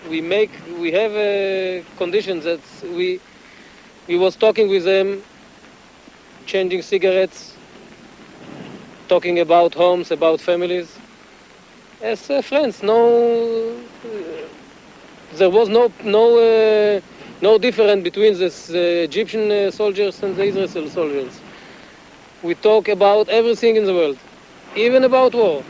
we have conditions that we was talking with them, changing cigarettes, talking about homes, about families, as friends. There was no difference between the Egyptian soldiers and the Israeli soldiers. We talk about everything in the world, even about war.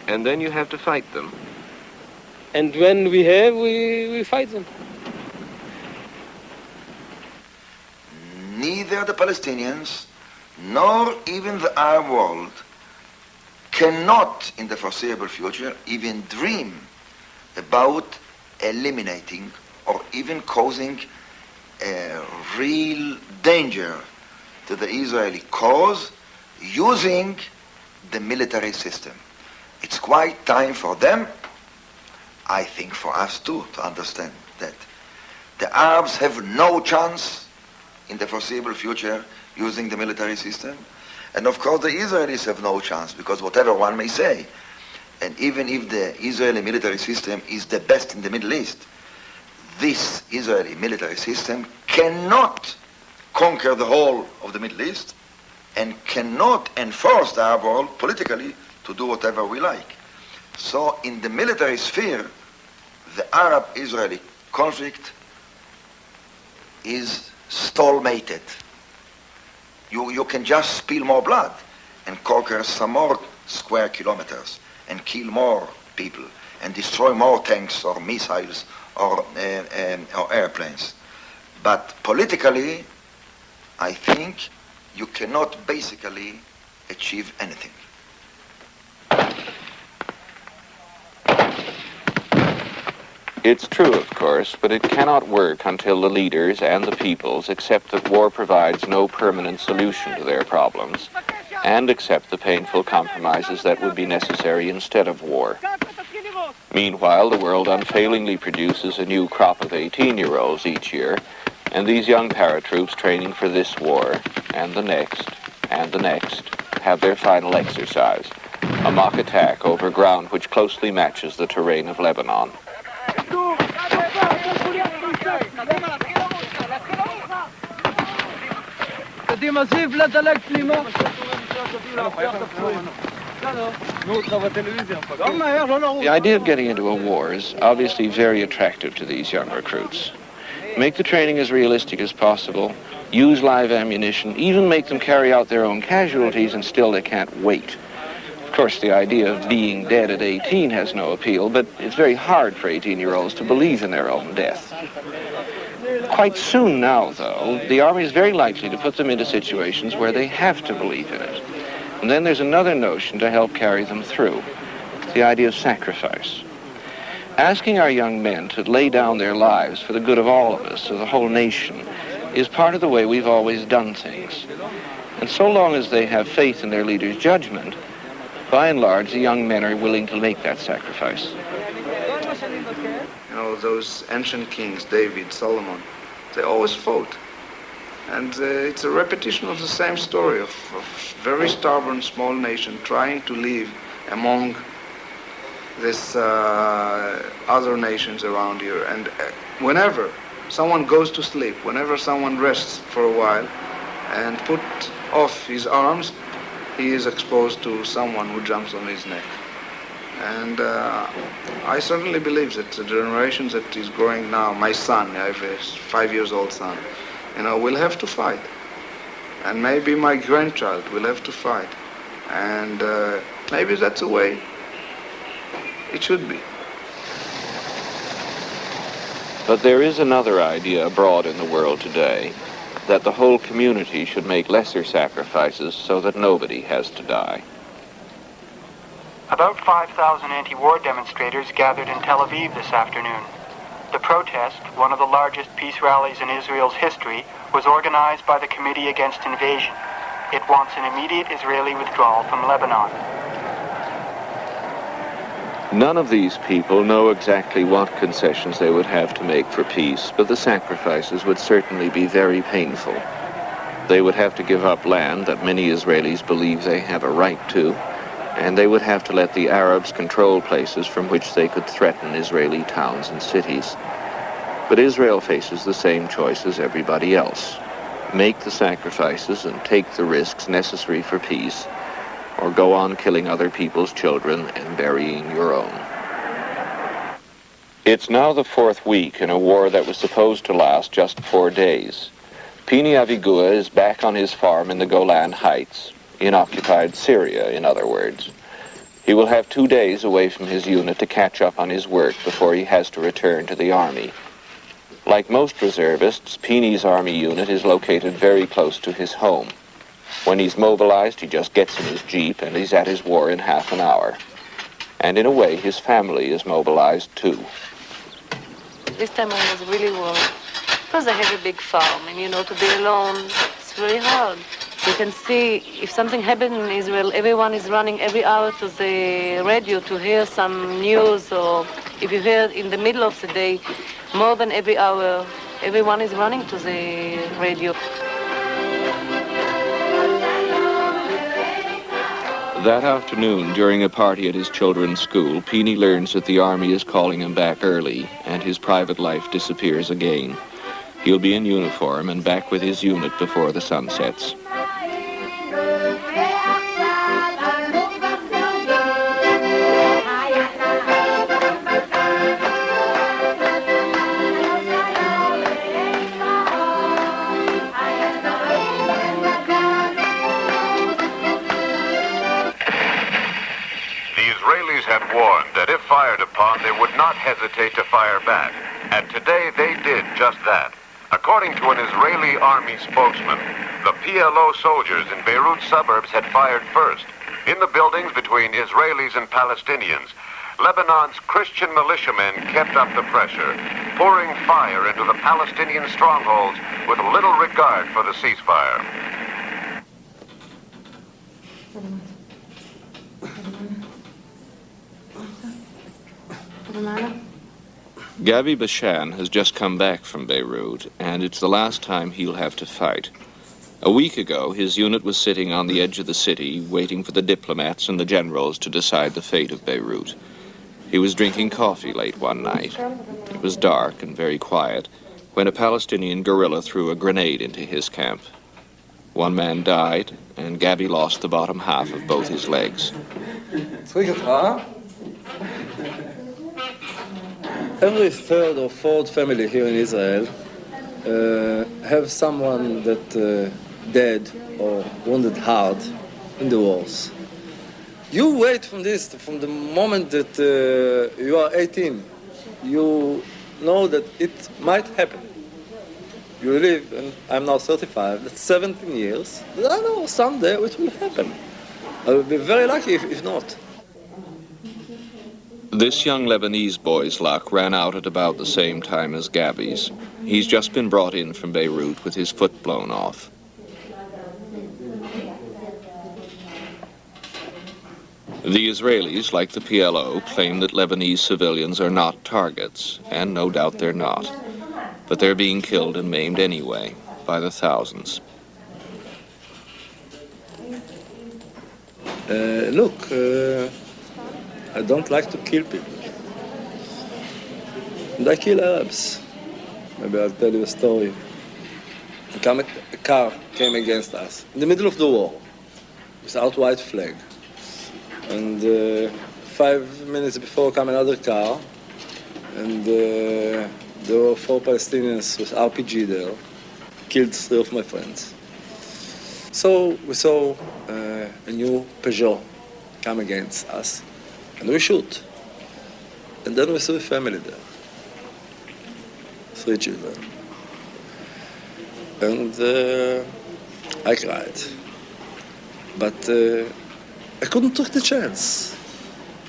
And then you have to fight them. And when we fight them. Neither the Palestinians nor even the Arab world cannot, in the foreseeable future, even dream about eliminating or even causing a real danger to the Israeli cause using the military system. It's quite time for them, I think for us too, to understand that the Arabs have no chance in the foreseeable future using the military system. And of course the Israelis have no chance, because whatever one may say, and even if the Israeli military system is the best in the Middle East, this Israeli military system cannot conquer the whole of the Middle East and cannot enforce the Arab world politically to do whatever we like. So in the military sphere, the Arab-Israeli conflict is stalemated. You can just spill more blood and conquer some more square kilometers and kill more people and destroy more tanks or missiles or airplanes. But politically, I think you cannot basically achieve anything. It's true, of course, but it cannot work until the leaders and the peoples accept that war provides no permanent solution to their problems and accept the painful compromises that would be necessary instead of war. Meanwhile, the world unfailingly produces a new crop of 18-year-olds each year, and these young paratroops training for this war and the next have their final exercise, a mock attack over ground which closely matches the terrain of Lebanon. The idea of getting into a war is obviously very attractive to these young recruits. Make the training as realistic as possible, use live ammunition, even make them carry out their own casualties, and still they can't wait. Of course, the idea of being dead at 18 has no appeal, but it's very hard for 18-year-olds to believe in their own death. Quite soon now, though, the Army is very likely to put them into situations where they have to believe in it. And then there's another notion to help carry them through, the idea of sacrifice. Asking our young men to lay down their lives for the good of all of us, of the whole nation, is part of the way we've always done things. And so long as they have faith in their leader's judgment, by and large, the young men are willing to make that sacrifice. You know, those ancient kings, David, Solomon, they always fought. And it's a repetition of the same story of very stubborn small nation trying to live among these other nations around here. And whenever someone goes to sleep, whenever someone rests for a while and put off his arms, he is exposed to someone who jumps on his neck. And I certainly believe that the generation that is growing now, my son, I have a 5-year-old son, you know, will have to fight. And maybe my grandchild will have to fight. And maybe that's the way it should be. But there is another idea abroad in the world today, that the whole community should make lesser sacrifices so that nobody has to die. About 5,000 anti-war demonstrators gathered in Tel Aviv this afternoon. The protest, one of the largest peace rallies in Israel's history, was organized by the Committee Against Invasion. It wants an immediate Israeli withdrawal from Lebanon. None of these people know exactly what concessions they would have to make for peace, but the sacrifices would certainly be very painful. They would have to give up land that many Israelis believe they have a right to, and they would have to let the Arabs control places from which they could threaten Israeli towns and cities. But Israel faces the same choice as everybody else. Make the sacrifices and take the risks necessary for peace, or go on killing other people's children and burying your own. It's now the 4th week in a war that was supposed to last just 4 days. Pini Avigua is back on his farm in the Golan Heights, in occupied Syria, in other words. He will have 2 days away from his unit to catch up on his work before he has to return to the army. Like most reservists, Pini's army unit is located very close to his home. When he's mobilized, he just gets in his jeep and he's at his war in half an hour. And in a way, his family is mobilized too. This time I was really worried because I have a big farm, and to be alone, it's very hard. You can see if something happened in Israel, everyone is running every hour to the radio to hear some news, or if you hear in the middle of the day, more than every hour, everyone is running to the radio. That afternoon, during a party at his children's school, Pini learns that the army is calling him back early, and his private life disappears again. He'll be in uniform and back with his unit before the sun sets. Had warned that if fired upon, they would not hesitate to fire back. And today they did just that. According to an Israeli army spokesman, the PLO soldiers in Beirut suburbs had fired first, in the buildings between Israelis and Palestinians. Lebanon's Christian militiamen kept up the pressure, pouring fire into the Palestinian strongholds with little regard for the ceasefire. Gabi Bashan has just come back from Beirut, and it's the last time he'll have to fight. A week ago, his unit was sitting on the edge of the city, waiting for the diplomats and the generals to decide the fate of Beirut. He was drinking coffee late one night. It was dark and very quiet when a Palestinian guerrilla threw a grenade into his camp. One man died, and Gabi lost the bottom half of both his legs. Every third or fourth family here in Israel have someone that dead or wounded hard in the wars. You wait from the moment that you are 18. You know that it might happen. You live, and I'm now 35, that's 17 years. I know someday it will happen. I will be very lucky if not. This young Lebanese boy's luck ran out at about the same time as Gabi's. He's just been brought in from Beirut with his foot blown off. The Israelis, like the PLO, claim that Lebanese civilians are not targets, and no doubt they're not. But they're being killed and maimed anyway, by the thousands. I don't like to kill people. And I kill Arabs. Maybe I'll tell you a story. A car came against us in the middle of the war without white flag. And 5 minutes before came another car, and there were 4 Palestinians with RPG there, killed 3 of my friends. So we saw a new Peugeot come against us. And we shoot. And then we saw a family there. 3 children. And I cried. But I couldn't take the chance.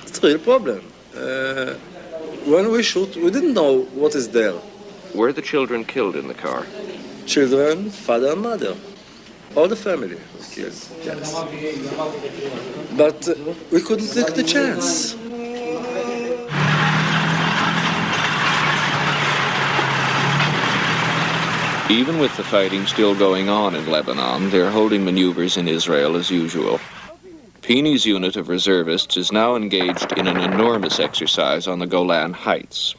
It's a real problem. When we shoot, we didn't know what is there. Were the children killed in the car? Children, father and mother. All the family was killed, yes. But we couldn't take the chance. Even with the fighting still going on in Lebanon, they're holding maneuvers in Israel as usual. Peeney's unit of reservists is now engaged in an enormous exercise on the Golan Heights.